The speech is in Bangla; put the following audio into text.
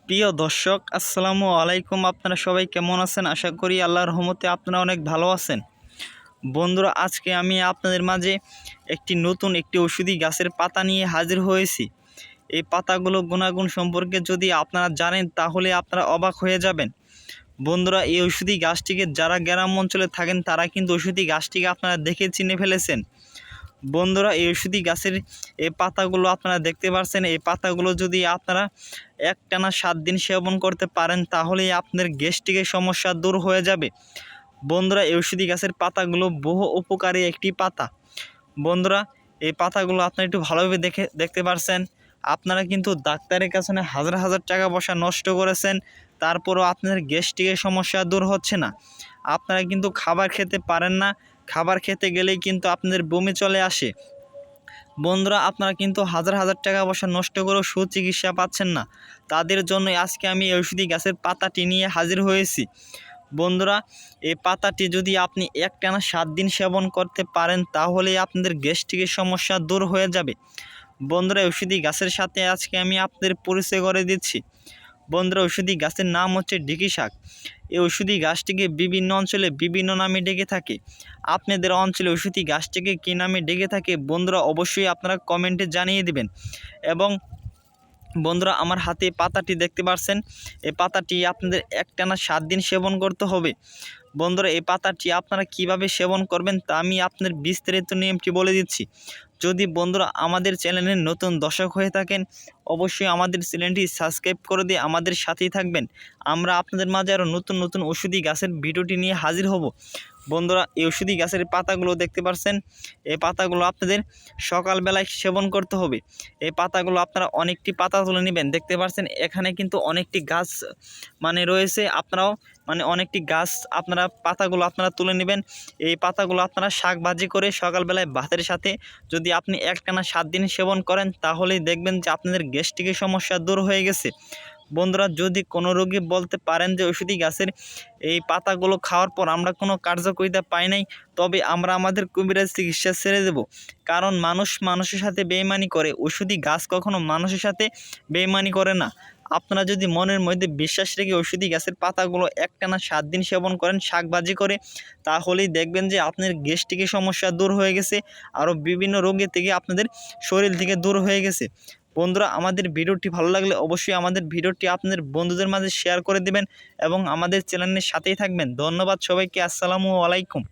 প্রিয় দর্শক, আসসালামু আলাইকুম। আপনারা সবাই কেমন আছেন? আশা করি আল্লাহর রহমতে আপনারা অনেক ভালো আছেন। বন্ধুরা, আজকে আমি আপনাদের মাঝে একটি ওষুধি গাছের পাতা নিয়ে হাজির হয়েছি। এই পাতাগুলো গুণাগুণ সম্পর্কে যদি আপনারা জানেন তাহলে আপনারা অবাক হয়ে যাবেন। বন্ধুরা, এই ওষুধি গাছটিকে যারা গ্রাম অঞ্চলে থাকেন তারা কিন্তু ওষুধি গাছটিকে আপনারা দেখে চিনে ফেলেছেন। বন্ধুরা, এই ওষুধি গাছের এই পাতাগুলো আপনারা দেখতে পাচ্ছেন। এই পাতাগুলো যদি আপনারা একটানা 7 দিন সেবন করতে পারেন তাহলেই আপনার গ্যাস্ট্রিকের সমস্যা দূর হয়ে যাবে। বন্ধুরা, এই ওষুধি গাছের পাতাগুলো বহু উপকারী একটি পাতা। বন্ধুরা, এই পাতাগুলো আপনারা একটু ভালোভাবে দেখতে পাচ্ছেন। আপনারা কিন্তু ডাক্তারের কাছে হাজার হাজার টাকা পয়সা নষ্ট করেছেন, তারপরও আপনাদের গ্যাস্ট্রিকের সমস্যা দূর হচ্ছে না। আপনারা কিন্তু খাবার খেতে পারেন না, খাবার খেতে গেলেই কিন্তু আপনাদের বমি চলে আসে। বন্ধুরা, আপনারা কিন্তু হাজার হাজার টাকা পয়সা নষ্ট করেও সুচিকিৎসা পাচ্ছেন না। তাদের জন্য আজকে আমি এই ওষুধি গাছের পাতাটি নিয়ে হাজির হয়েছি। বন্ধুরা, এই পাতাটি যদি আপনি একটানা 7 দিন সেবন করতে পারেন তাহলে আপনাদের গ্যাস্ট্রিকের সমস্যা দূর হয়ে যাবে। বন্ধুরা, ওষুধি গাছের সাথে আজকে আমি আপনাদের পরিচয় করে দিচ্ছি। বন্ধুরা, ওষুধি গাছের নাম হচ্ছে ঢেঁকি শাক। এই ওষুধি গাছটিকে বিভিন্ন অঞ্চলে বিভিন্ন নামে ডেকে থাকে। আপনাদের অঞ্চলে ওষুধি গাছটিকে কী নামে ডেকে থাকে বন্ধুরা অবশ্যই আপনারা কমেন্টে জানিয়ে দিবেন। এবং বন্ধুরা, আমার হাতে পাতাটি দেখতে পাচ্ছেন। এই পাতাটি আপনাদের একটানা 7 দিন সেবন করতে হবে। বন্ধুরা, এই পাতাটি আপনারা কিভাবে সেবন করবেন তা আমি আপনাদের বিস্তারিত নিয়মটি বলে দিচ্ছি। যদি বন্ধুরা আমাদের চ্যানেলের নতুন দর্শক হয়ে থাকেন অবশ্যই আমাদের চ্যানেলটি সাবস্ক্রাইব করে দিয়ে আমাদের সাথেই থাকবেন। আমরা আপনাদের মাঝে আরও নতুন নতুন ওষুধি গাছের ভিডিওটি নিয়ে হাজির হব। বন্ধুরা, এই ওষুধি গাছের পাতাগুলো দেখতে পাচ্ছেন। এই পাতাগুলো আপনাদের সকালবেলায় সেবন করতে হবে। এই পাতাগুলো আপনারা অনেকটি পাতা তুলে নেবেন। দেখতে পাচ্ছেন এখানে কিন্তু অনেকটি গাছ রয়েছে। আপনারাও অনেকটি গাছ পাতাগুলো আপনারা তুলে নেবেন। এই পাতাগুলো আপনারা শাক ভাজি করে সকালবেলায় ভাতের সাথে যদি আপনি একটানা 7 দিন সেবন করেন তাহলেই দেখবেন যে আপনাদের গ্যাস্ট্রিকের সমস্যা দূর হয়ে গেছে। বন্ধুরা, যদি কোনো রোগী বলতে পারেন যে ওষুধি গাছের এই পাতাগুলো খাওয়ার পর আমরা কোনো কার্যকারিতা পাই নাই, তবে আমরা আমাদের কবিরাজ চিকিৎসা ছেড়ে দেব। কারণ মানুষ মানুষের সাথে বেইমানি করে, ওষুধি গাছ কখনো মানুষের সাথে বেইমানি করে না। আপনারা যদি মনের মধ্যে বিশ্বাস রেখে ওষুধি গাছের পাতাগুলো একটানা 7 দিন সেবন করেন শাক ভাজি করে, তাহলেই দেখবেন যে আপনার গ্যাস্ট্রিকের সমস্যা দূর হয়ে গেছে, আরও বিভিন্ন রোগের থেকে আপনাদের শরীর থেকে দূর হয়ে গেছে। বন্ধুরা, আমাদের ভিডিওটি ভালো লাগলে অবশ্যই আমাদের ভিডিওটি আপনাদের বন্ধুদের মাঝে শেয়ার করে দিবেন এবং আমাদের চ্যানেলের সাথেই থাকবেন। ধন্যবাদ সবাইকে। আসসালামু আলাইকুম।